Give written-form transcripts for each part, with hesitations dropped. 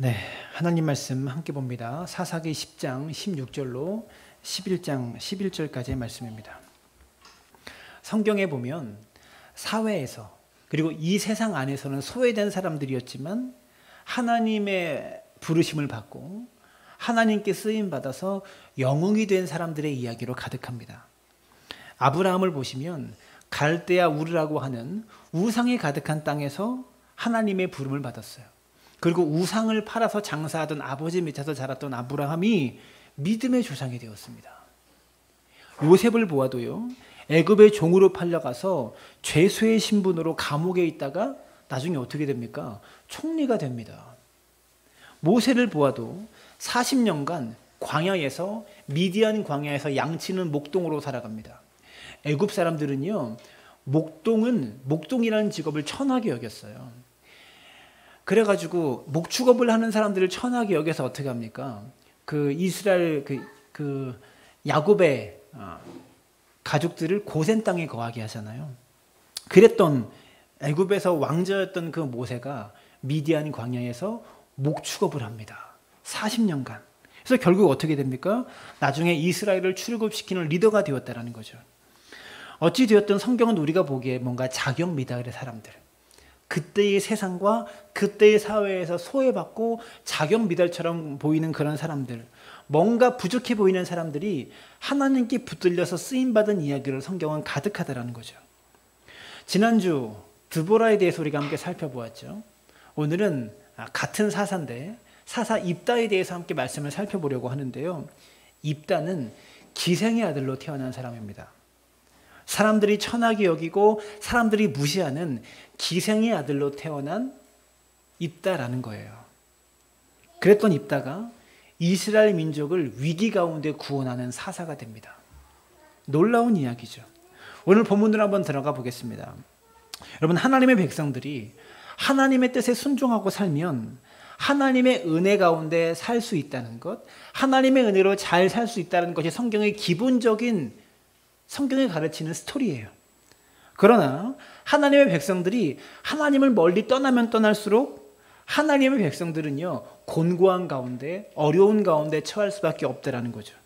네, 하나님 말씀 함께 봅니다. 사사기 10장 16절로 11장 11절까지의 말씀입니다. 성경에 보면 사회에서 그리고 이 세상 안에서는 소외된 사람들이었지만 하나님의 부르심을 받고 하나님께 쓰임 받아서 영웅이 된 사람들의 이야기로 가득합니다. 아브라함을 보시면 갈대아 우르라고 하는 우상이 가득한 땅에서 하나님의 부름을 받았어요. 그리고 우상을 팔아서 장사하던 아버지 밑에서 자랐던 아브라함이 믿음의 조상이 되었습니다. 요셉을 보아도요, 애굽의 종으로 팔려가서 죄수의 신분으로 감옥에 있다가 나중에 어떻게 됩니까? 총리가 됩니다. 모세를 보아도 40년간 광야에서 미디안 광야에서 양치는 목동으로 살아갑니다. 애굽 사람들은요, 목동이라는 직업을 천하게 여겼어요. 그래가지고 목축업을 하는 사람들을 천하게 여겨서 어떻게 합니까? 그 이스라엘 그 야곱의 가족들을 고센 땅에 거하게 하잖아요. 그랬던 애굽에서 왕자였던 그 모세가 미디안 광야에서 목축업을 합니다. 40년간. 그래서 결국 어떻게 됩니까? 나중에 이스라엘을 출애굽시키는 리더가 되었다라는 거죠. 어찌 되었든 성경은 우리가 보기에 뭔가 자경미달의 사람들, 그때의 세상과 그때의 사회에서 소외받고 자경미달처럼 보이는 그런 사람들, 뭔가 부족해 보이는 사람들이 하나님께 붙들려서 쓰임받은 이야기를 성경은 가득하다라는 거죠. 지난주 드보라에 대해서 우리가 함께 살펴보았죠. 오늘은 같은 사사인데 사사 입다에 대해서 함께 말씀을 살펴보려고 하는데요. 입다는 기생의 아들로 태어난 사람입니다. 사람들이 천하게 여기고 사람들이 무시하는 기생의 아들로 태어난 입다라는 거예요. 그랬던 입다가 이스라엘 민족을 위기 가운데 구원하는 사사가 됩니다. 놀라운 이야기죠. 오늘 본문으로 한번 들어가 보겠습니다. 여러분, 하나님의 백성들이 하나님의 뜻에 순종하고 살면 하나님의 은혜 가운데 살 수 있다는 것, 하나님의 은혜로 잘 살 수 있다는 것이 성경의 기본적인 성경이 가르치는 스토리예요. 그러나 하나님의 백성들이 하나님을 멀리 떠나면 떠날수록 하나님의 백성들은요, 곤고한 가운데 어려운 가운데 처할 수밖에 없다라는 거죠.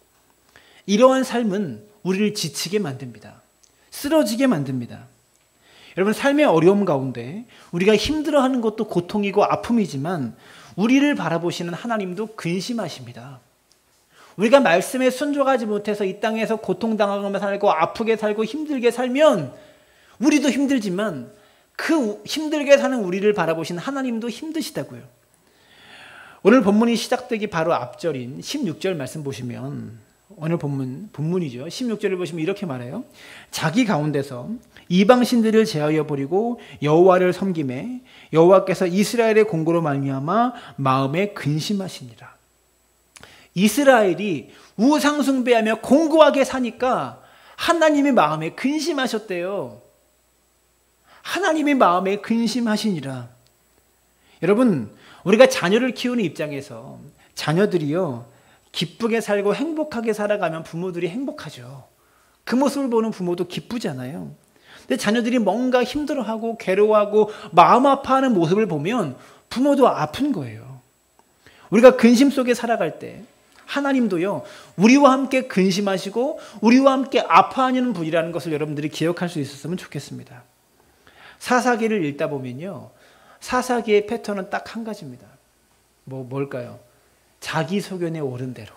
이러한 삶은 우리를 지치게 만듭니다. 쓰러지게 만듭니다. 여러분, 삶의 어려움 가운데 우리가 힘들어하는 것도 고통이고 아픔이지만 우리를 바라보시는 하나님도 근심하십니다. 우리가 말씀에 순종하지 못해서 이 땅에서 고통당하며 살고 아프게 살고 힘들게 살면 우리도 힘들지만 그 힘들게 사는 우리를 바라보신 하나님도 힘드시다고요. 오늘 본문이 시작되기 바로 앞절인 16절 말씀 보시면, 오늘 본문이죠. 16절을 보시면 이렇게 말해요. 자기 가운데서 이방신들을 제하여 버리고 여호와를 섬기매 여호와께서 이스라엘의 공고로 말미암아 마음에 근심하시니라. 이스라엘이 우상 숭배하며 공고하게 사니까 하나님의 마음에 근심하셨대요. 하나님의 마음에 근심하시니라. 여러분, 우리가 자녀를 키우는 입장에서 자녀들이요, 기쁘게 살고 행복하게 살아가면 부모들이 행복하죠. 그 모습을 보는 부모도 기쁘잖아요. 근데 자녀들이 뭔가 힘들어하고 괴로워하고 마음 아파하는 모습을 보면 부모도 아픈 거예요. 우리가 근심 속에 살아갈 때 하나님도요, 우리와 함께 근심하시고 우리와 함께 아파하는 분이라는 것을 여러분들이 기억할 수 있었으면 좋겠습니다. 사사기를 읽다 보면요, 사사기의 패턴은 딱 한 가지입니다. 뭘까요? 자기 소견에 오른 대로.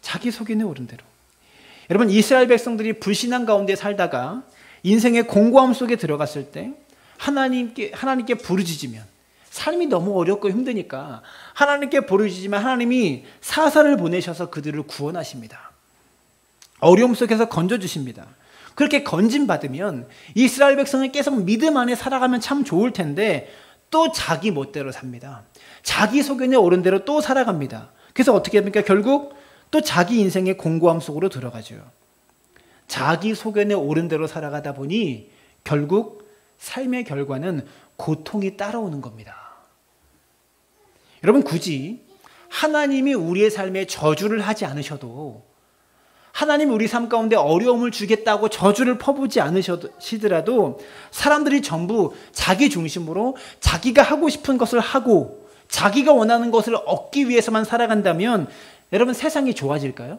자기 소견에 오른 대로. 여러분, 이스라엘 백성들이 불신앙 가운데 살다가 인생의 공고함 속에 들어갔을 때 하나님께 부르짖으면, 삶이 너무 어렵고 힘드니까 하나님께 부르짖으면 하나님이 사사를 보내셔서 그들을 구원하십니다. 어려움 속에서 건져주십니다. 그렇게 건짐받으면 이스라엘 백성은 계속 믿음 안에 살아가면 참 좋을 텐데 또 자기 멋대로 삽니다. 자기 소견에 오른 대로 또 살아갑니다. 그래서 어떻게 합니까? 결국 또 자기 인생의 공고함 속으로 들어가죠. 자기 소견에 오른 대로 살아가다 보니 결국 삶의 결과는 고통이 따라오는 겁니다. 여러분, 굳이 하나님이 우리의 삶에 저주를 하지 않으셔도, 하나님이 우리 삶 가운데 어려움을 주겠다고 저주를 퍼부지 않으시더라도 사람들이 전부 자기 중심으로 자기가 하고 싶은 것을 하고 자기가 원하는 것을 얻기 위해서만 살아간다면 여러분 세상이 좋아질까요?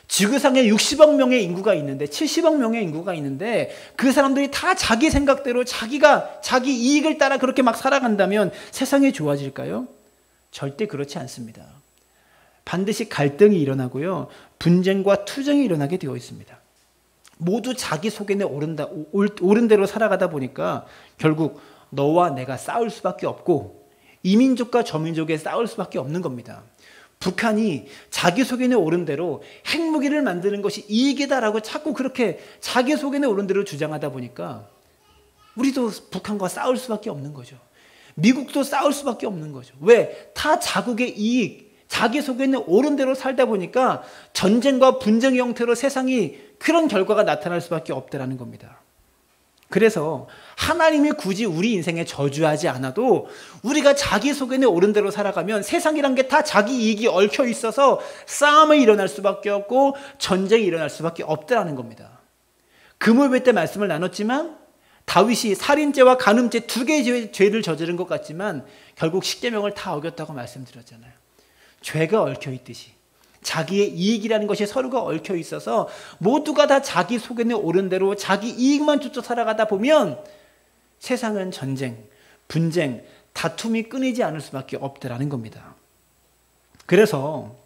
지구상에 60억 명의 인구가 있는데 70억 명의 인구가 있는데 그 사람들이 다 자기 생각대로 자기 이익을 따라 그렇게 막 살아간다면 세상이 좋아질까요? 절대 그렇지 않습니다. 반드시 갈등이 일어나고요. 분쟁과 투쟁이 일어나게 되어 있습니다. 모두 자기 속에는 옳은 대로 살아가다 보니까 결국 너와 내가 싸울 수밖에 없고 이 민족과 저 민족에 싸울 수밖에 없는 겁니다. 북한이 자기 속에는 옳은 대로 핵무기를 만드는 것이 이익이다라고 자꾸 그렇게 자기 속에는 옳은 대로 주장하다 보니까 우리도 북한과 싸울 수밖에 없는 거죠. 미국도 싸울 수밖에 없는 거죠. 왜? 다 자국의 이익, 자기 속에는 옳은 대로 살다 보니까 전쟁과 분쟁 형태로 세상이 그런 결과가 나타날 수밖에 없다라는 겁니다. 그래서 하나님이 굳이 우리 인생에 저주하지 않아도 우리가 자기 속에는 옳은 대로 살아가면 세상이란 게 다 자기 이익이 얽혀 있어서 싸움이 일어날 수밖에 없고 전쟁이 일어날 수밖에 없다라는 겁니다. 금요일 때 말씀을 나눴지만 다윗이 살인죄와 간음죄 두 개의 죄를 저지른 것 같지만 결국 십계명을 다 어겼다고 말씀드렸잖아요. 죄가 얽혀 있듯이 자기의 이익이라는 것이 서로가 얽혀 있어서 모두가 다 자기 속에는 옳은 대로 자기 이익만 쫓아 살아가다 보면 세상은 전쟁, 분쟁, 다툼이 끊이지 않을 수밖에 없다라는 겁니다. 그래서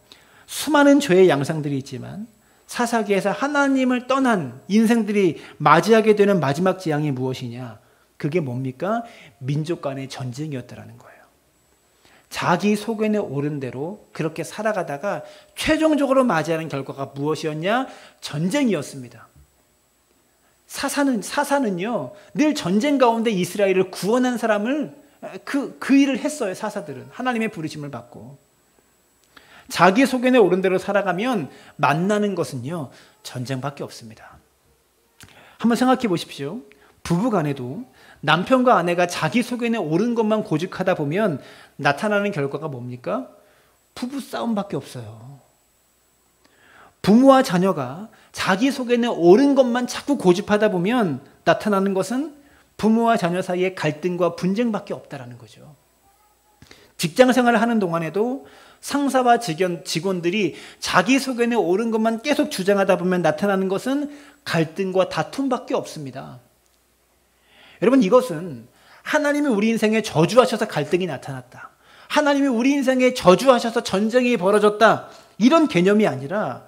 수많은 죄의 양상들이 있지만 사사기에서 하나님을 떠난 인생들이 맞이하게 되는 마지막 재앙이 무엇이냐? 그게 뭡니까? 민족 간의 전쟁이었다라는 거예요. 자기 속에는 옳은 대로 그렇게 살아가다가 최종적으로 맞이하는 결과가 무엇이었냐? 전쟁이었습니다. 사사는요, 늘 전쟁 가운데 이스라엘을 구원한 사람을 그 일을 했어요. 사사들은 하나님의 부르심을 받고 자기 속에는 옳은 대로 살아가면 만나는 것은요, 전쟁밖에 없습니다. 한번 생각해 보십시오. 부부 간에도 남편과 아내가 자기 속에는 옳은 것만 고집하다 보면 나타나는 결과가 뭡니까? 부부 싸움밖에 없어요. 부모와 자녀가 자기 속에는 옳은 것만 자꾸 고집하다 보면 나타나는 것은 부모와 자녀 사이의 갈등과 분쟁밖에 없다라는 거죠. 직장 생활을 하는 동안에도 상사와 직원들이 자기 속에는 옳은 것만 계속 주장하다 보면 나타나는 것은 갈등과 다툼밖에 없습니다. 여러분, 이것은 하나님이 우리 인생에 저주하셔서 갈등이 나타났다, 하나님이 우리 인생에 저주하셔서 전쟁이 벌어졌다, 이런 개념이 아니라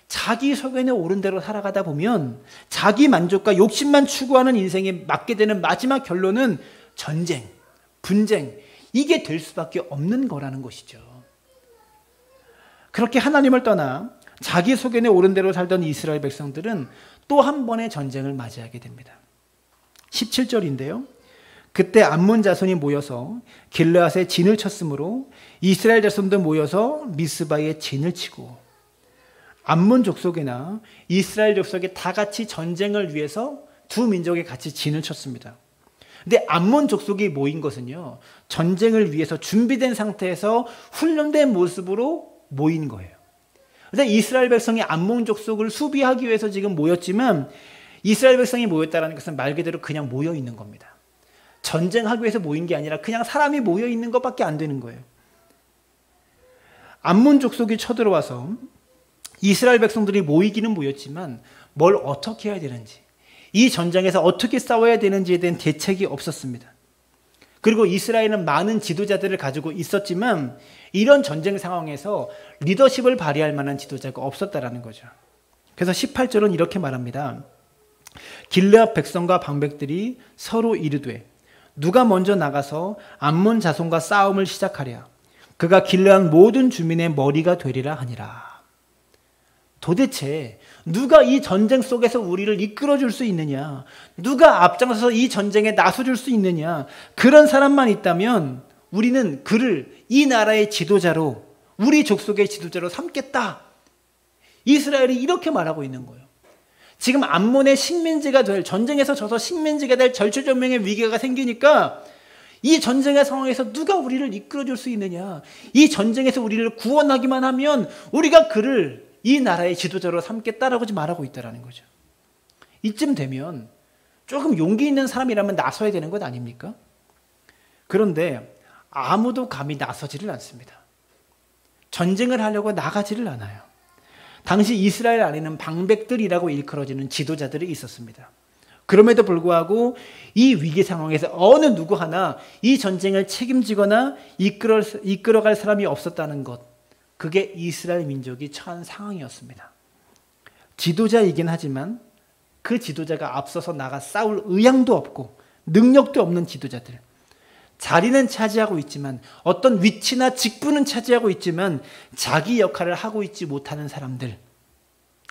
자기 속에는 옳은 대로 살아가다 보면 자기 만족과 욕심만 추구하는 인생에 맞게 되는 마지막 결론은 전쟁, 분쟁, 이게 될 수밖에 없는 거라는 것이죠. 그렇게 하나님을 떠나 자기 속에는 옳은 대로 살던 이스라엘 백성들은 또 한 번의 전쟁을 맞이하게 됩니다. 17절인데요. 그때 암몬 자손이 모여서 길르앗에 진을 쳤으므로 이스라엘 자손도 모여서 미스바에 진을 치고, 암몬 족속이나 이스라엘 족속이 다 같이 전쟁을 위해서 두 민족이 같이 진을 쳤습니다. 근데 암몬 족속이 모인 것은요, 전쟁을 위해서 준비된 상태에서 훈련된 모습으로 모인 거예요. 그래서 이스라엘 백성이 암몬 족속을 수비하기 위해서 지금 모였지만 이스라엘 백성이 모였다는 것은 말 그대로 그냥 모여 있는 겁니다. 전쟁하기 위해서 모인 게 아니라 그냥 사람이 모여 있는 것밖에 안 되는 거예요. 암몬 족속이 쳐들어와서 이스라엘 백성들이 모이기는 모였지만 뭘 어떻게 해야 되는지, 이 전쟁에서 어떻게 싸워야 되는지에 대한 대책이 없었습니다. 그리고 이스라엘은 많은 지도자들을 가지고 있었지만 이런 전쟁 상황에서 리더십을 발휘할 만한 지도자가 없었다라는 거죠. 그래서 18절은 이렇게 말합니다. 길르앗 백성과 방백들이 서로 이르되 누가 먼저 나가서 암몬 자손과 싸움을 시작하랴. 그가 길르앗 모든 주민의 머리가 되리라 하니라. 도대체 누가 이 전쟁 속에서 우리를 이끌어줄 수 있느냐, 누가 앞장서서 이 전쟁에 나서줄 수 있느냐, 그런 사람만 있다면 우리는 그를 이 나라의 지도자로, 우리 족속의 지도자로 삼겠다. 이스라엘이 이렇게 말하고 있는 거예요. 지금 암몬의 식민지가 될, 전쟁에서 져서 식민지가 될 절체절명의 위기가 생기니까 이 전쟁의 상황에서 누가 우리를 이끌어줄 수 있느냐, 이 전쟁에서 우리를 구원하기만 하면 우리가 그를 이 나라의 지도자로 삼겠다라고 말하고 있다는 거죠. 이쯤 되면 조금 용기 있는 사람이라면 나서야 되는 것 아닙니까? 그런데 아무도 감히 나서지를 않습니다. 전쟁을 하려고 나가지를 않아요. 당시 이스라엘 안에는 방백들이라고 일컬어지는 지도자들이 있었습니다. 그럼에도 불구하고 이 위기 상황에서 어느 누구 하나 이 전쟁을 책임지거나 이끌어갈 사람이 없었다는 것, 그게 이스라엘 민족이 처한 상황이었습니다. 지도자이긴 하지만 그 지도자가 앞서서 나가 싸울 의향도 없고 능력도 없는 지도자들, 자리는 차지하고 있지만 어떤 위치나 직분은 차지하고 있지만 자기 역할을 하고 있지 못하는 사람들,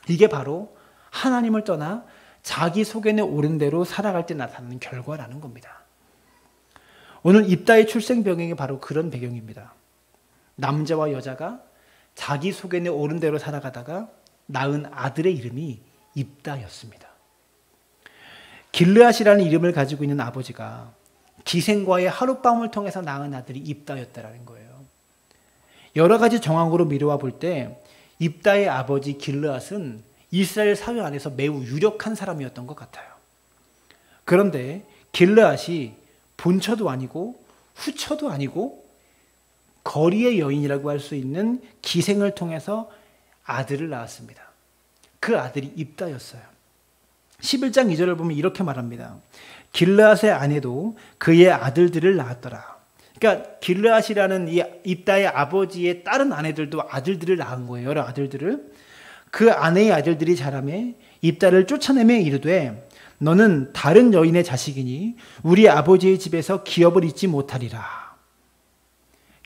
이게 바로 하나님을 떠나 자기 속에는 옳은 대로 살아갈 때 나타나는 결과라는 겁니다. 오늘 입다의 출생 배경이 바로 그런 배경입니다. 남자와 여자가 자기 속에는 옳은 대로 살아가다가 낳은 아들의 이름이 입다였습니다. 길르앗이라는 이름을 가지고 있는 아버지가 기생과의 하룻밤을 통해서 낳은 아들이 입다였다라는 거예요. 여러 가지 정황으로 미루어 볼 때 입다의 아버지 길르앗은 이스라엘 사회 안에서 매우 유력한 사람이었던 것 같아요. 그런데 길르앗이 본처도 아니고 후처도 아니고 거리의 여인이라고 할 수 있는 기생을 통해서 아들을 낳았습니다. 그 아들이 입다였어요. 11장 2절을 보면 이렇게 말합니다. 길르앗의 아내도 그의 아들들을 낳았더라. 그러니까 길르앗이라는 이 입다의 아버지의 다른 아내들도 아들들을 낳은 거예요. 여러 아들들을. 그 아내의 아들들이 자라매 입다를 쫓아내며 이르되 너는 다른 여인의 자식이니 우리 아버지의 집에서 기업을 잊지 못하리라.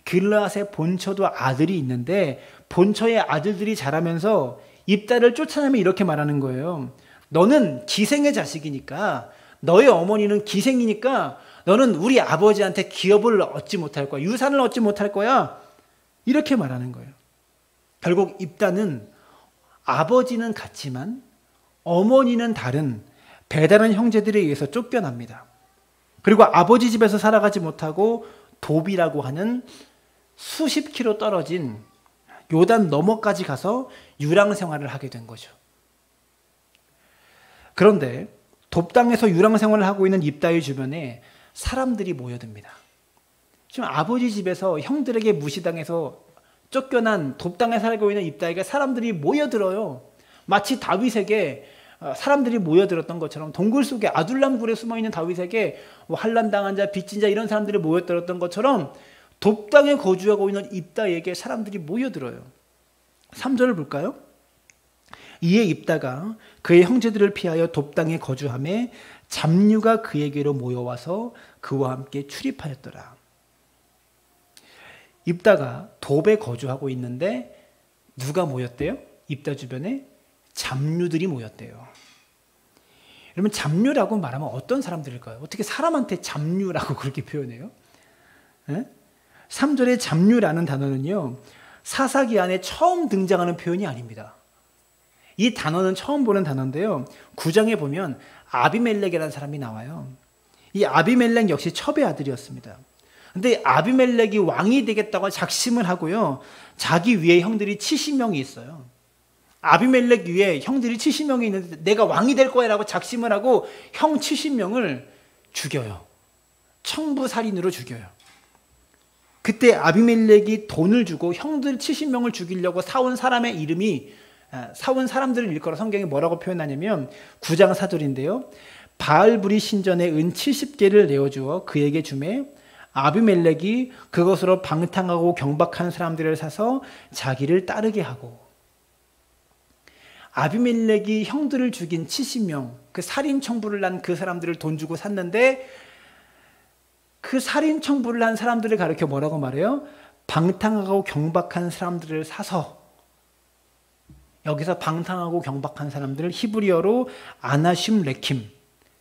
길르앗의 본처도 아들이 있는데 본처의 아들들이 자라면서 입다를 쫓아내며 이렇게 말하는 거예요. 너는 기생의 자식이니까, 너의 어머니는 기생이니까 너는 우리 아버지한테 기업을 얻지 못할 거야. 유산을 얻지 못할 거야. 이렇게 말하는 거예요. 결국 입다는 아버지는 같지만 어머니는 다른 배다른 형제들에 의해서 쫓겨납니다. 그리고 아버지 집에서 살아가지 못하고 돕이라고 하는 수십 킬로 떨어진 요단 너머까지 가서 유랑 생활을 하게 된 거죠. 그런데 돕 땅에서 유랑 생활을 하고 있는 입다의 주변에 사람들이 모여듭니다. 지금 아버지 집에서 형들에게 무시당해서 쫓겨난 돕 땅에 살고 있는 입다에게 사람들이 모여들어요. 마치 다윗에게 사람들이 모여들었던 것처럼 동굴 속에 아둘람 굴에 숨어있는 다윗에게 환난당한 자, 빚진 자 이런 사람들이 모여들었던 것처럼 돕 땅에 거주하고 있는 입다에게 사람들이 모여들어요. 3절을 볼까요? 이에 입다가 그의 형제들을 피하여 돕 땅에 거주하매 잡류가 그에게로 모여와서 그와 함께 출입하였더라. 입다가 돕에 거주하고 있는데 누가 모였대요? 입다 주변에 잡류들이 모였대요. 여러분, 잡류라고 말하면 어떤 사람들일까요? 어떻게 사람한테 잡류라고 그렇게 표현해요? 3절의 잡류라는 단어는요, 사사기 안에 처음 등장하는 표현이 아닙니다. 이 단어는 처음 보는 단어인데요, 9장에 보면 아비멜렉이라는 사람이 나와요. 이 아비멜렉 역시 첩의 아들이었습니다. 근데 아비멜렉이 왕이 되겠다고 작심을 하고요, 자기 위에 형들이 70명이 있어요. 아비멜렉 위에 형들이 70명이 있는데 내가 왕이 될 거야 라고 작심을 하고 형 70명을 죽여요. 청부살인으로 죽여요. 그때 아비멜렉이 돈을 주고 형들 70명을 죽이려고 사온 사람의 이름이, 사온 사람들을 일컬어 성경이 뭐라고 표현하냐면 9장 4절인데요. 바알브리 신전에 은 70개를 내어주어 그에게 주매 아비멜렉이 그것으로 방탕하고 경박한 사람들을 사서 자기를 따르게 하고. 아비멜렉이 형들을 죽인 70명, 그 살인 청부를 난 그 사람들을 돈 주고 샀는데 그 살인 청부를 한 사람들을 가리켜 뭐라고 말해요? 방탕하고 경박한 사람들을 사서. 여기서 방탕하고 경박한 사람들을 히브리어로 아나심 레킴,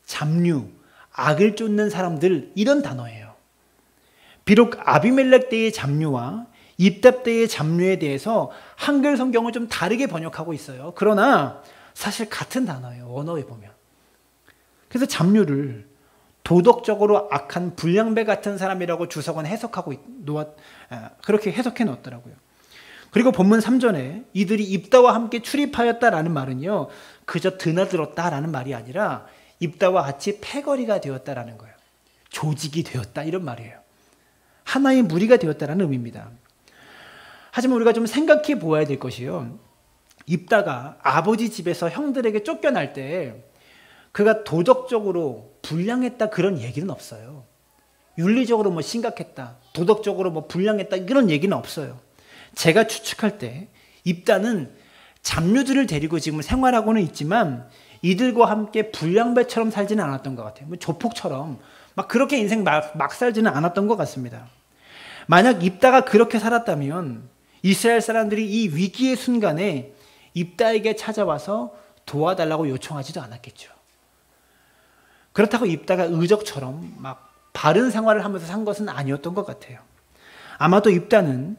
잡류, 악을 쫓는 사람들, 이런 단어예요. 비록 아비멜렉 때의 잡류와 입다 때의 잡류에 대해서 한글 성경을 좀 다르게 번역하고 있어요. 그러나 사실 같은 단어예요, 언어에 보면. 그래서 잡류를 도덕적으로 악한 불량배 같은 사람이라고 주석은 해석하고 그렇게 해석해 놓았더라고요. 그리고 본문 3절에 이들이 입다와 함께 출입하였다라는 말은요, 그저 드나들었다라는 말이 아니라 입다와 같이 패거리가 되었다라는 거예요. 조직이 되었다, 이런 말이에요. 하나의 무리가 되었다는 의미입니다. 하지만 우리가 좀 생각해 보아야 될 것이요. 입다가 아버지 집에서 형들에게 쫓겨날 때 그가 도덕적으로 불량했다 그런 얘기는 없어요. 윤리적으로 뭐 심각했다, 도덕적으로 뭐 불량했다 이런 얘기는 없어요. 제가 추측할 때 입다는 잡류들을 데리고 지금 생활하고는 있지만 이들과 함께 불량배처럼 살지는 않았던 것 같아요. 뭐 조폭처럼 막 그렇게 인생 막 살지는 않았던 것 같습니다. 만약 입다가 그렇게 살았다면 이스라엘 사람들이 이 위기의 순간에 입다에게 찾아와서 도와달라고 요청하지도 않았겠죠. 그렇다고 입다가 의적처럼 막 바른 생활을 하면서 산 것은 아니었던 것 같아요. 아마도 입다는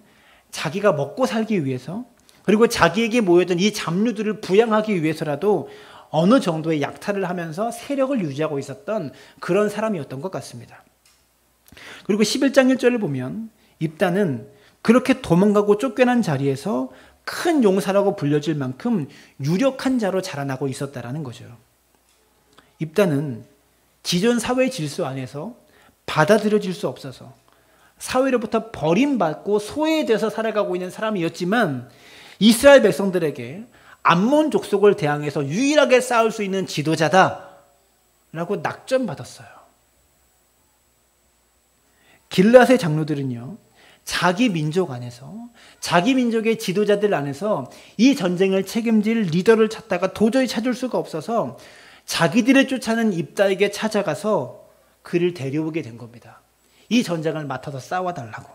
자기가 먹고 살기 위해서 그리고 자기에게 모여든 이 잡류들을 부양하기 위해서라도 어느 정도의 약탈을 하면서 세력을 유지하고 있었던 그런 사람이었던 것 같습니다. 그리고 11장 1절을 보면 입다는 그렇게 도망가고 쫓겨난 자리에서 큰 용사라고 불려질 만큼 유력한 자로 자라나고 있었다라는 거죠. 입다는 기존 사회 질서 안에서 받아들여질 수 없어서 사회로부터 버림받고 소외돼서 살아가고 있는 사람이었지만 이스라엘 백성들에게 암몬 족속을 대항해서 유일하게 싸울 수 있는 지도자다라고 낙점받았어요. 길앗의 장로들은요, 자기 민족 안에서 자기 민족의 지도자들 안에서 이 전쟁을 책임질 리더를 찾다가 도저히 찾을 수가 없어서 자기들을 쫓아낸 입다에게 찾아가서 그를 데려오게 된 겁니다. 이 전쟁을 맡아서 싸워달라고.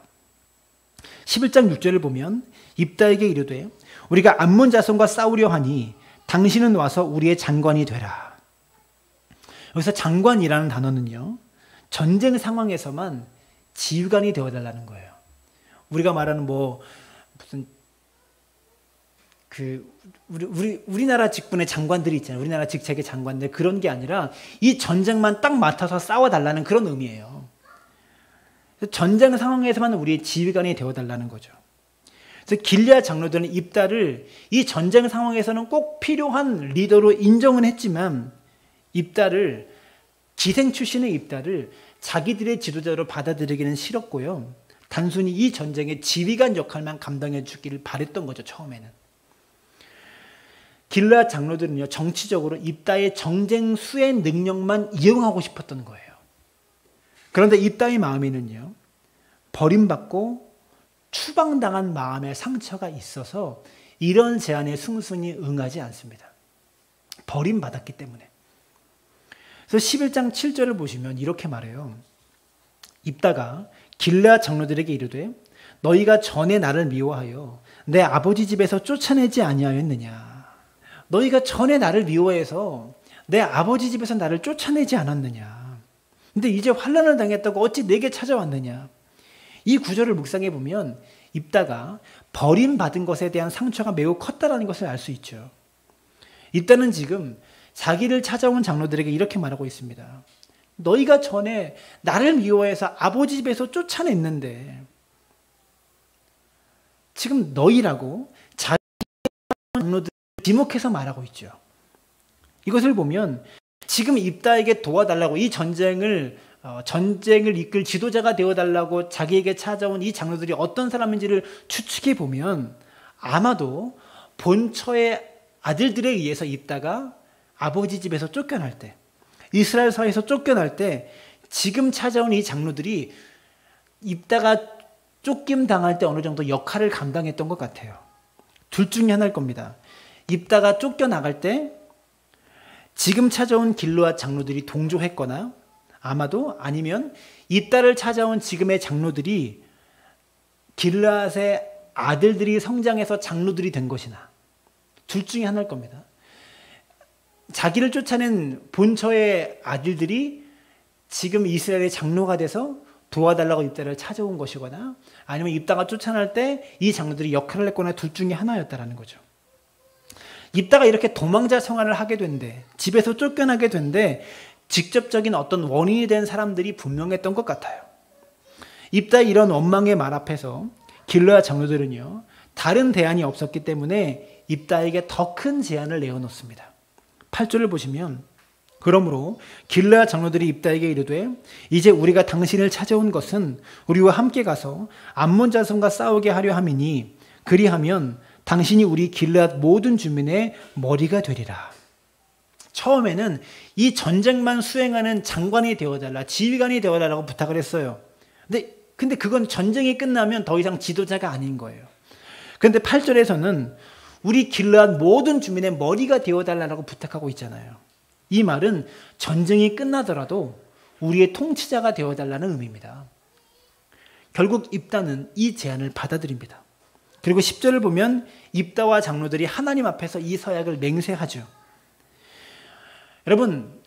11장 6절을 보면 입다에게 이르되 우리가 암몬 자손과 싸우려 하니 당신은 와서 우리의 장관이 되라. 여기서 장관이라는 단어는요, 전쟁 상황에서만 지휘관이 되어달라는 거예요. 우리가 말하는 뭐 무슨 우리나라 직분의 장관들이 있잖아요. 우리나라 직책의 장관들, 그런 게 아니라 이 전쟁만 딱 맡아서 싸워달라는 그런 의미예요. 전쟁 상황에서만 우리의 지휘관이 되어달라는 거죠. 그래서 길앗 장로들은 입다를 이 전쟁 상황에서는 꼭 필요한 리더로 인정은 했지만 입다를, 기생 출신의 입다를 자기들의 지도자로 받아들이기는 싫었고요. 단순히 이 전쟁의 지휘관 역할만 감당해 주기를 바랬던 거죠, 처음에는. 길앗 장로들은요, 정치적으로 입다의 정쟁 수의 능력만 이용하고 싶었던 거예요. 그런데 입다의 마음에는요, 버림받고 추방당한 마음의 상처가 있어서 이런 제안에 순순히 응하지 않습니다. 버림받았기 때문에. 그래서 11장 7절을 보시면 이렇게 말해요. 입다가 길앗 장로들에게 이르되 너희가 전에 나를 미워하여 내 아버지 집에서 쫓아내지 아니하였느냐. 너희가 전에 나를 미워해서 내 아버지 집에서 나를 쫓아내지 않았느냐. 근데 이제 환난을 당했다고 어찌 내게 찾아왔느냐. 이 구절을 묵상해 보면 입다가 버림받은 것에 대한 상처가 매우 컸다라는 것을 알 수 있죠. 입다는 지금 자기를 찾아온 장로들에게 이렇게 말하고 있습니다. 너희가 전에 나를 미워해서 아버지 집에서 쫓아냈는데 지금 너희라고 자기 장로들을 지목해서 말하고 있죠. 이것을 보면 지금 입다에게 도와달라고, 이 전쟁을 이끌 지도자가 되어달라고 자기에게 찾아온 이 장로들이 어떤 사람인지를 추측해 보면 아마도 본처의 아들들에 의해서 입다가 아버지 집에서 쫓겨날 때, 이스라엘 사회에서 쫓겨날 때 지금 찾아온 이 장로들이 입다가 쫓김 당할 때 어느 정도 역할을 감당했던 것 같아요. 둘 중에 하나일 겁니다. 입다가 쫓겨나갈 때 지금 찾아온 길앗 장로들이 동조했거나, 아마도 아니면 입다를 찾아온 지금의 장로들이 길앗의 아들들이 성장해서 장로들이 된 것이나, 둘 중에 하나일 겁니다. 자기를 쫓아낸 본처의 아들들이 지금 이스라엘의 장로가 돼서 도와달라고 입다를 찾아온 것이거나, 아니면 입다가 쫓아날 때 이 장로들이 역할을 했거나, 둘 중에 하나였다라는 거죠. 입다가 이렇게 도망자 생활을 하게 된데, 집에서 쫓겨나게 된데 직접적인 어떤 원인이 된 사람들이 분명했던 것 같아요. 입다의 이런 원망의 말 앞에서 길앗 장로들은요, 다른 대안이 없었기 때문에 입다에게 더 큰 제안을 내어놓습니다. 8절을 보시면 그러므로 길르앗 장로들이 입다에게 이르되 이제 우리가 당신을 찾아온 것은 우리와 함께 가서 암몬 자손과 싸우게 하려 함이니 그리하면 당신이 우리 길르앗 모든 주민의 머리가 되리라. 처음에는 이 전쟁만 수행하는 장관이 되어달라, 지휘관이 되어달라고 부탁을 했어요. 근데 그건 전쟁이 끝나면 더 이상 지도자가 아닌 거예요. 그런데 8절에서는 우리 길르앗 모든 주민의 머리가 되어달라고 부탁하고 있잖아요. 이 말은 전쟁이 끝나더라도 우리의 통치자가 되어달라는 의미입니다. 결국 입다는 이 제안을 받아들입니다. 그리고 10절을 보면 입다와 장로들이 하나님 앞에서 이 서약을 맹세하죠. 여러분,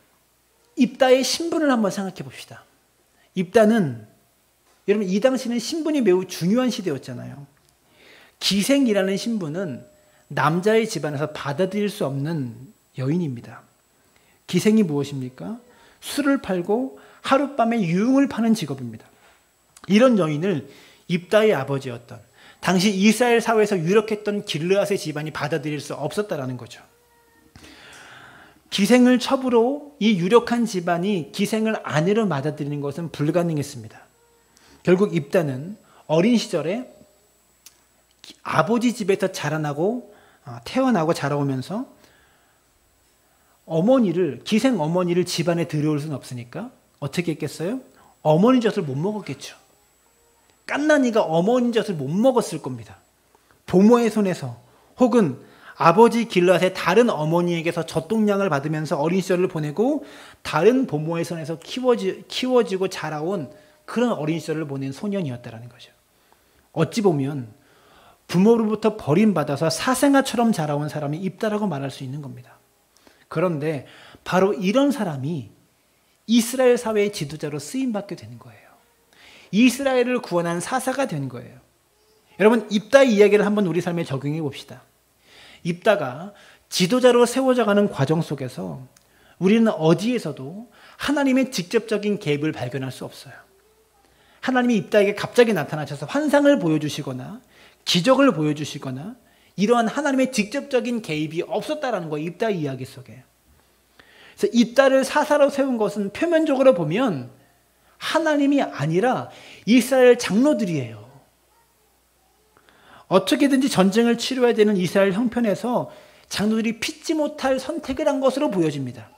입다의 신분을 한번 생각해 봅시다. 입다는, 여러분, 이 당시는 신분이 매우 중요한 시대였잖아요. 기생이라는 신분은 남자의 집안에서 받아들일 수 없는 여인입니다. 기생이 무엇입니까? 술을 팔고 하룻밤에 유흥을 파는 직업입니다. 이런 여인을 입다의 아버지였던, 당시 이스라엘 사회에서 유력했던 길르앗의 집안이 받아들일 수 없었다라는 거죠. 기생을 첩으로 이 유력한 집안이 기생을 아내로 받아들이는 것은 불가능했습니다. 결국 입다는 어린 시절에 아버지 집에서 태어나고 자라오면서 기생 어머니를 집안에 들여올 수는 없으니까 어떻게 했겠어요? 어머니 젖을 못 먹었겠죠. 갓난이가 어머니 젖을 못 먹었을 겁니다. 부모의 손에서 혹은 아버지 길르앗의 다른 어머니에게서 젖동량을 받으면서 어린 시절을 보내고 다른 부모의 손에서 키워지고 자라온 그런 어린 시절을 보낸 소년이었다는 거죠. 어찌 보면 부모로부터 버림받아서 사생아처럼 자라온 사람이 입다라고 말할 수 있는 겁니다. 그런데 바로 이런 사람이 이스라엘 사회의 지도자로 쓰임받게 되는 거예요. 이스라엘을 구원한 사사가 된 거예요. 여러분, 입다의 이야기를 한번 우리 삶에 적용해 봅시다. 입다가 지도자로 세워져가는 과정 속에서 우리는 어디에서도 하나님의 직접적인 개입을 발견할 수 없어요. 하나님이 입다에게 갑자기 나타나셔서 환상을 보여주시거나 기적을 보여주시거나 이러한 하나님의 직접적인 개입이 없었다라는 거예요. 입다의 이야기 속에. 그래서 입다를 사사로 세운 것은 표면적으로 보면 하나님이 아니라 이스라엘 장로들이에요. 어떻게든지 전쟁을 치러야 되는 이스라엘 형편에서 장로들이 피치 못할 선택을 한 것으로 보여집니다.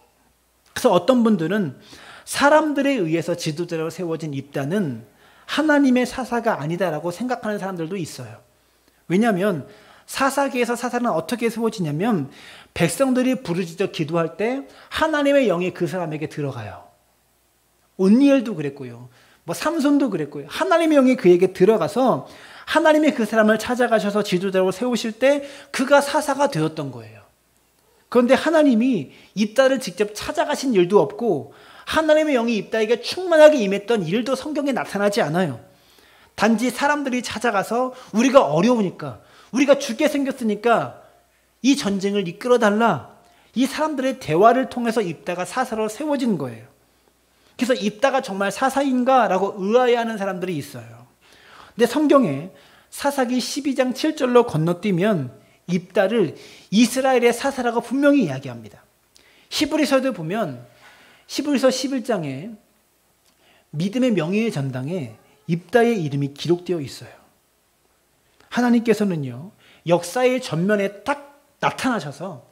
그래서 어떤 분들은 사람들에 의해서 지도자로 세워진 입다는 하나님의 사사가 아니다라고 생각하는 사람들도 있어요. 왜냐하면 사사기에서 사사는 어떻게 세워지냐면 백성들이 부르짖어 기도할 때 하나님의 영이 그 사람에게 들어가요. 온니엘도 그랬고요. 삼손도 그랬고요. 하나님의 영이 그에게 들어가서 하나님이 그 사람을 찾아가셔서 지도자로 세우실 때 그가 사사가 되었던 거예요. 그런데 하나님이 입다를 직접 찾아가신 일도 없고 하나님의 영이 입다에게 충만하게 임했던 일도 성경에 나타나지 않아요. 단지 사람들이 찾아가서 우리가 어려우니까, 우리가 죽게 생겼으니까 이 전쟁을 이끌어달라, 이 사람들의 대화를 통해서 입다가 사사로 세워진 거예요. 그래서 입다가 정말 사사인가? 라고 의아해하는 사람들이 있어요. 근데 성경에 사사기 12장 7절로 건너뛰면 입다를 이스라엘의 사사라고 분명히 이야기합니다. 히브리서도 보면 히브리서 11장에 믿음의 명예의 전당에 입다의 이름이 기록되어 있어요. 하나님께서는요, 역사의 전면에 딱 나타나셔서,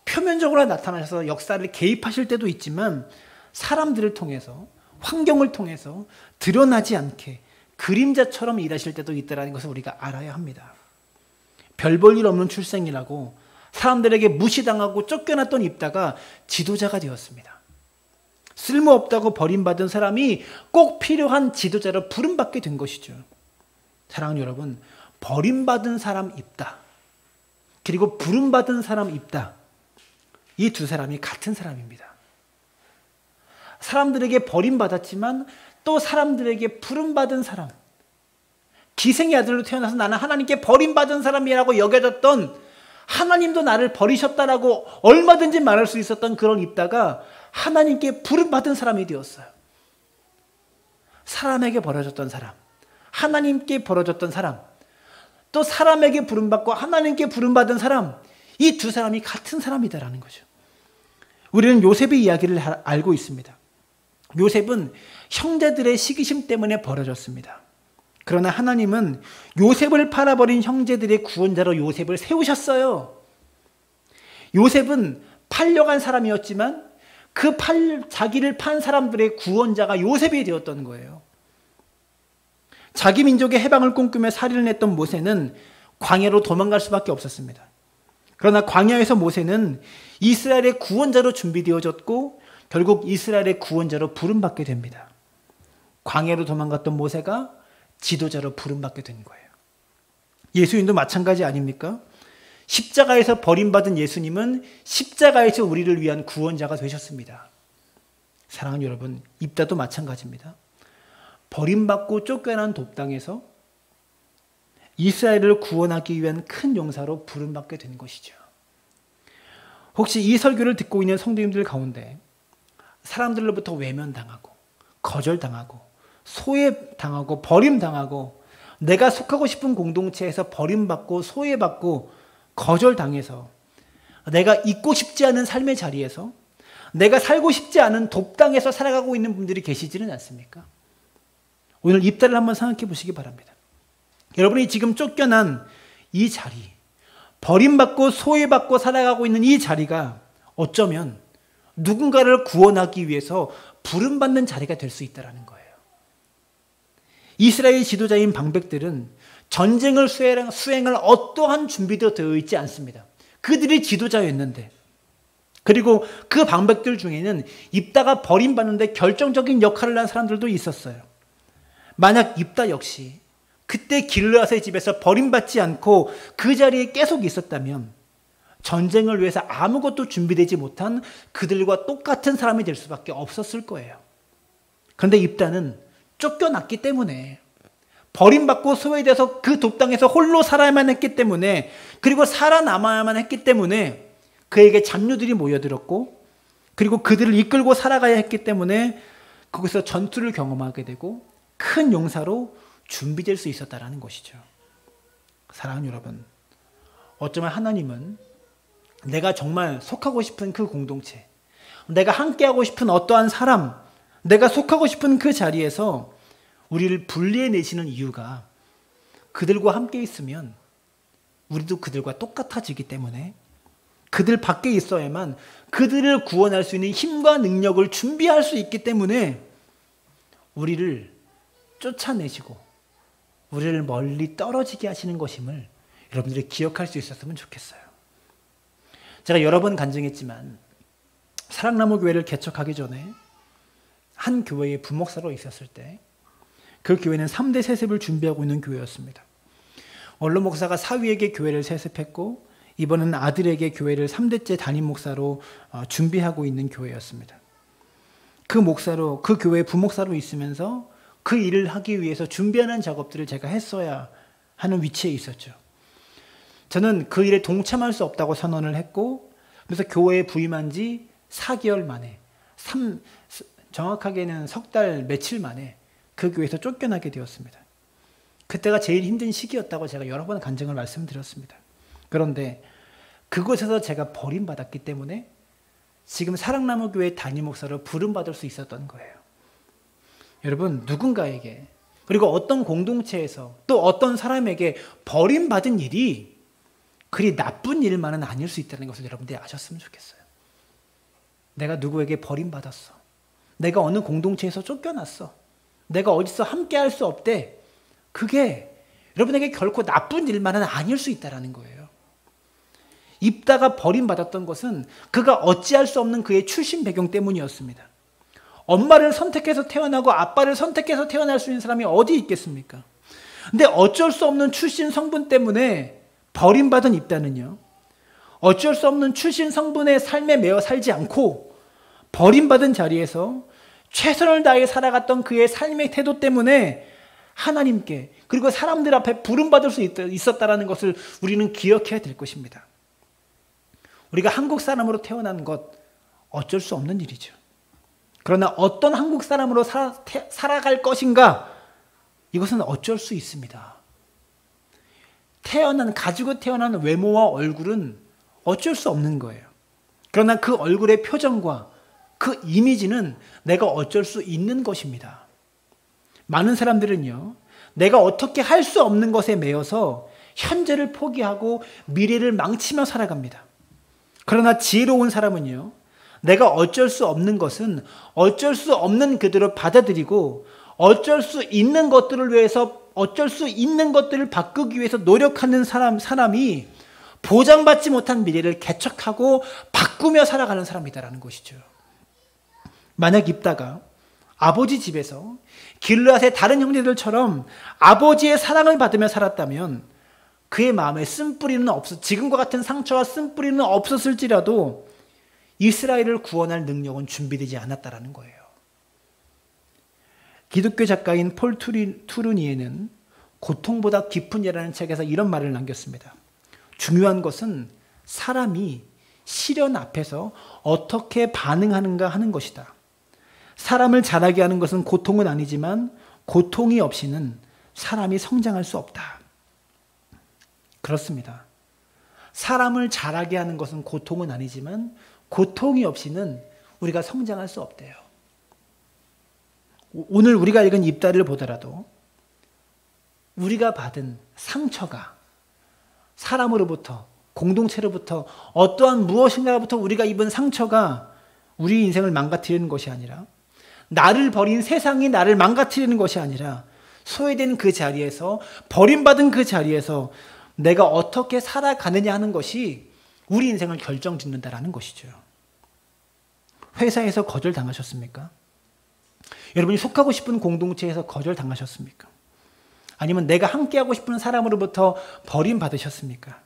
표면적으로 나타나셔서 역사를 개입하실 때도 있지만 사람들을 통해서, 환경을 통해서 드러나지 않게 그림자처럼 일하실 때도 있다는 것을 우리가 알아야 합니다. 별 볼 일 없는 출생이라고 사람들에게 무시당하고 쫓겨났던 입다가 지도자가 되었습니다. 쓸모없다고 버림받은 사람이 꼭 필요한 지도자로 부름받게 된 것이죠. 사랑하는 여러분, 버림받은 사람 입다, 그리고 부름받은 사람 입다, 이 두 사람이 같은 사람입니다. 사람들에게 버림받았지만 또 사람들에게 부름받은 사람, 기생의 아들로 태어나서 나는 하나님께 버림받은 사람이라고 여겨졌던, 하나님도 나를 버리셨다라고 얼마든지 말할 수 있었던 그런 입다가 하나님께 부름받은 사람이 되었어요. 사람에게 버려졌던 사람, 하나님께 버려졌던 사람, 또 사람에게 부름받고 하나님께 부름받은 사람, 이 두 사람이 같은 사람이다라는 거죠. 우리는 요셉의 이야기를 알고 있습니다. 요셉은 형제들의 시기심 때문에 벌어졌습니다. 그러나 하나님은 요셉을 팔아버린 형제들의 구원자로 요셉을 세우셨어요. 요셉은 팔려간 사람이었지만 자기를 판 사람들의 구원자가 요셉이 되었던 거예요. 자기 민족의 해방을 꿈꾸며 살인을 했던 모세는 광야로 도망갈 수밖에 없었습니다. 그러나 광야에서 모세는 이스라엘의 구원자로 준비되어졌고 결국 이스라엘의 구원자로 부름받게 됩니다. 광야로 도망갔던 모세가 지도자로 부름받게 된 거예요. 예수님도 마찬가지 아닙니까? 십자가에서 버림받은 예수님은 십자가에서 우리를 위한 구원자가 되셨습니다. 사랑하는 여러분, 입다도 마찬가지입니다. 버림받고 쫓겨난 돕당에서 이스라엘을 구원하기 위한 큰 용사로 부름받게 된 것이죠. 혹시 이 설교를 듣고 있는 성도님들 가운데 사람들로부터 외면당하고 거절당하고 소외당하고 버림당하고 내가 속하고 싶은 공동체에서 버림받고 소외받고 거절당해서 내가 있고 싶지 않은 삶의 자리에서 내가 살고 싶지 않은 돕당에서 살아가고 있는 분들이 계시지는 않습니까? 오늘 입다를 한번 생각해 보시기 바랍니다. 여러분이 지금 쫓겨난 이 자리, 버림받고 소외받고 살아가고 있는 이 자리가 어쩌면 누군가를 구원하기 위해서 부름받는 자리가 될 수 있다는 거예요. 이스라엘 지도자인 방백들은 전쟁을 수행할 어떠한 준비도 되어 있지 않습니다. 그들이 지도자였는데, 그리고 그 방백들 중에는 입다가 버림받는데 결정적인 역할을 한 사람들도 있었어요. 만약 입다 역시 그때 길르앗의 집에서 버림받지 않고 그 자리에 계속 있었다면 전쟁을 위해서 아무것도 준비되지 못한 그들과 똑같은 사람이 될 수밖에 없었을 거예요. 그런데 입다는 쫓겨났기 때문에, 버림받고 소외돼서 그 돕당에서 홀로 살아야만 했기 때문에, 그리고 살아남아야만 했기 때문에 그에게 잡류들이 모여들었고, 그리고 그들을 이끌고 살아가야 했기 때문에 거기서 전투를 경험하게 되고 큰 용사로 준비될 수 있었다는 것이죠. 사랑하는 여러분, 어쩌면 하나님은 내가 정말 속하고 싶은 그 공동체, 내가 함께하고 싶은 어떠한 사람, 내가 속하고 싶은 그 자리에서 우리를 분리해내시는 이유가 그들과 함께 있으면 우리도 그들과 똑같아지기 때문에 그들 밖에 있어야만 그들을 구원할 수 있는 힘과 능력을 준비할 수 있기 때문에 우리를 쫓아내시고 우리를 멀리 떨어지게 하시는 것임을 여러분들이 기억할 수 있었으면 좋겠어요. 제가 여러 번 간증했지만 사랑나무 교회를 개척하기 전에 한 교회의 부목사로 있었을 때 그 교회는 3대 세습을 준비하고 있는 교회였습니다. 원로 목사가 사위에게 교회를 세습했고 이번은 아들에게 교회를 3대째 담임 목사로 준비하고 있는 교회였습니다. 그 교회 부목사로 있으면서 그 일을 하기 위해서 준비하는 작업들을 제가 했어야 하는 위치에 있었죠. 저는 그 일에 동참할 수 없다고 선언을 했고, 그래서 교회에 부임한 지 4개월 만에, 정확하게는 석 달 며칠 만에 그 교회에서 쫓겨나게 되었습니다. 그때가 제일 힘든 시기였다고 제가 여러 번 간증을 말씀드렸습니다. 그런데 그곳에서 제가 버림받았기 때문에 지금 사랑나무 교회 담임 목사로 부름받을 수 있었던 거예요. 여러분, 누군가에게, 그리고 어떤 공동체에서 또 어떤 사람에게 버림받은 일이 그리 나쁜 일만은 아닐 수 있다는 것을 여러분들이 아셨으면 좋겠어요. 내가 누구에게 버림받았어. 내가 어느 공동체에서 쫓겨났어. 내가 어디서 함께 할 수 없대. 그게 여러분에게 결코 나쁜 일만은 아닐 수 있다는 거예요. 입다가 버림받았던 것은 그가 어찌할 수 없는 그의 출신 배경 때문이었습니다. 엄마를 선택해서 태어나고 아빠를 선택해서 태어날 수 있는 사람이 어디 있겠습니까? 근데 어쩔 수 없는 출신 성분 때문에 버림받은 입다는요, 어쩔 수 없는 출신 성분의 삶에 매여 살지 않고 버림받은 자리에서 최선을 다해 살아갔던 그의 삶의 태도 때문에 하나님께, 그리고 사람들 앞에 부름받을 수 있었다는 것을 우리는 기억해야 될 것입니다. 우리가 한국 사람으로 태어난 것 어쩔 수 없는 일이죠. 그러나 어떤 한국 사람으로 살아갈 것인가, 이것은 어쩔 수 있습니다. 가지고 태어난 외모와 얼굴은 어쩔 수 없는 거예요. 그러나 그 얼굴의 표정과 그 이미지는 내가 어쩔 수 있는 것입니다. 많은 사람들은요, 내가 어떻게 할 수 없는 것에 매여서 현재를 포기하고 미래를 망치며 살아갑니다. 그러나 지혜로운 사람은요, 내가 어쩔 수 없는 것은 어쩔 수 없는 그대로 받아들이고 어쩔 수 있는 것들을 위해서 어쩔 수 있는 것들을 바꾸기 위해서 노력하는 사람이 보장받지 못한 미래를 개척하고 바꾸며 살아가는 사람이다라는 것이죠. 만약 입다가 아버지 집에서 길르앗의 다른 형제들처럼 아버지의 사랑을 받으며 살았다면 그의 마음에 쓴뿌리는 지금과 같은 상처와 쓴뿌리는 없었을지라도 이스라엘을 구원할 능력은 준비되지 않았다라는 거예요. 기독교 작가인 폴 투르니에는 고통보다 깊은 이라는 책에서 이런 말을 남겼습니다. 중요한 것은 사람이 시련 앞에서 어떻게 반응하는가 하는 것이다. 사람을 자라게 하는 것은 고통은 아니지만 고통이 없이는 사람이 성장할 수 없다. 그렇습니다. 사람을 자라게 하는 것은 고통은 아니지만 고통이 없이는 우리가 성장할 수 없대요. 오늘 우리가 읽은 입다를 보더라도 우리가 받은 상처가 사람으로부터, 공동체로부터, 어떠한 무엇인가로부터 우리가 입은 상처가 우리 인생을 망가뜨리는 것이 아니라, 나를 버린 세상이 나를 망가뜨리는 것이 아니라, 소외된 그 자리에서, 버림받은 그 자리에서 내가 어떻게 살아가느냐 하는 것이 우리 인생을 결정짓는다라는 것이죠. 회사에서 거절당하셨습니까? 여러분이 속하고 싶은 공동체에서 거절당하셨습니까? 아니면 내가 함께하고 싶은 사람으로부터 버림받으셨습니까?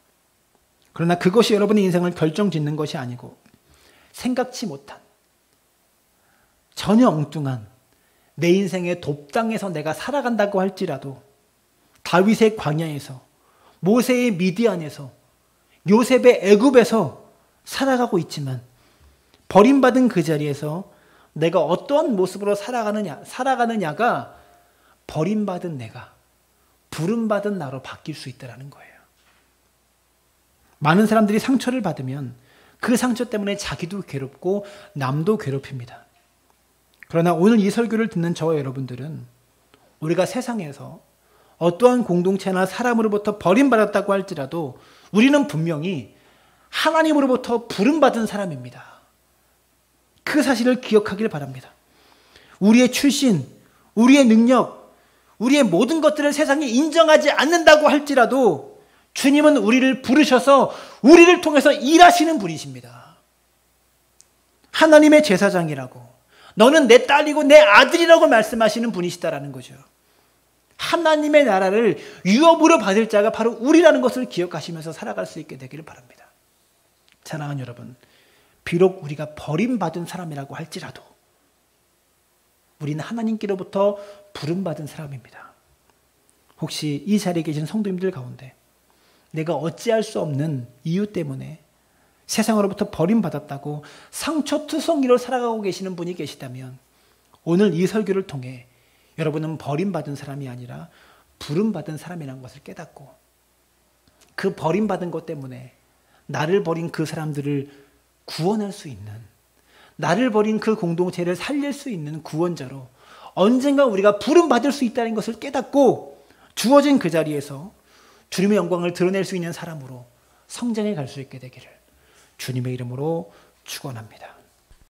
그러나 그것이 여러분의 인생을 결정짓는 것이 아니고 생각지 못한, 전혀 엉뚱한 내 인생의 돕당에서 내가 살아간다고 할지라도, 다윗의 광야에서, 모세의 미디안에서, 요셉의 애굽에서 살아가고 있지만 버림받은 그 자리에서 내가 어떠한 모습으로 살아가느냐가 버림받은 내가, 부름받은 나로 바뀔 수 있다는 거예요. 많은 사람들이 상처를 받으면 그 상처 때문에 자기도 괴롭고 남도 괴롭힙니다. 그러나 오늘 이 설교를 듣는 저와 여러분들은 우리가 세상에서 어떠한 공동체나 사람으로부터 버림받았다고 할지라도 우리는 분명히 하나님으로부터 부름받은 사람입니다. 그 사실을 기억하길 바랍니다. 우리의 출신, 우리의 능력, 우리의 모든 것들을 세상이 인정하지 않는다고 할지라도 주님은 우리를 부르셔서 우리를 통해서 일하시는 분이십니다. 하나님의 제사장이라고, 너는 내 딸이고 내 아들이라고 말씀하시는 분이시다라는 거죠. 하나님의 나라를 유업으로 받을 자가 바로 우리라는 것을 기억하시면서 살아갈 수 있게 되기를 바랍니다. 사랑하는 여러분, 비록 우리가 버림받은 사람이라고 할지라도 우리는 하나님께로부터 부름받은 사람입니다. 혹시 이 자리에 계신 성도님들 가운데 내가 어찌할 수 없는 이유 때문에 세상으로부터 버림받았다고 상처투성이로 살아가고 계시는 분이 계시다면 오늘 이 설교를 통해 여러분은 버림받은 사람이 아니라 부름받은 사람이라는 것을 깨닫고 그 버림받은 것 때문에 나를 버린 그 사람들을 구원할 수 있는, 나를 버린 그 공동체를 살릴 수 있는 구원자로 언젠가 우리가 부름받을 수 있다는 것을 깨닫고 주어진 그 자리에서 주님의 영광을 드러낼 수 있는 사람으로 성장해 갈 수 있게 되기를 주님의 이름으로 축원합니다.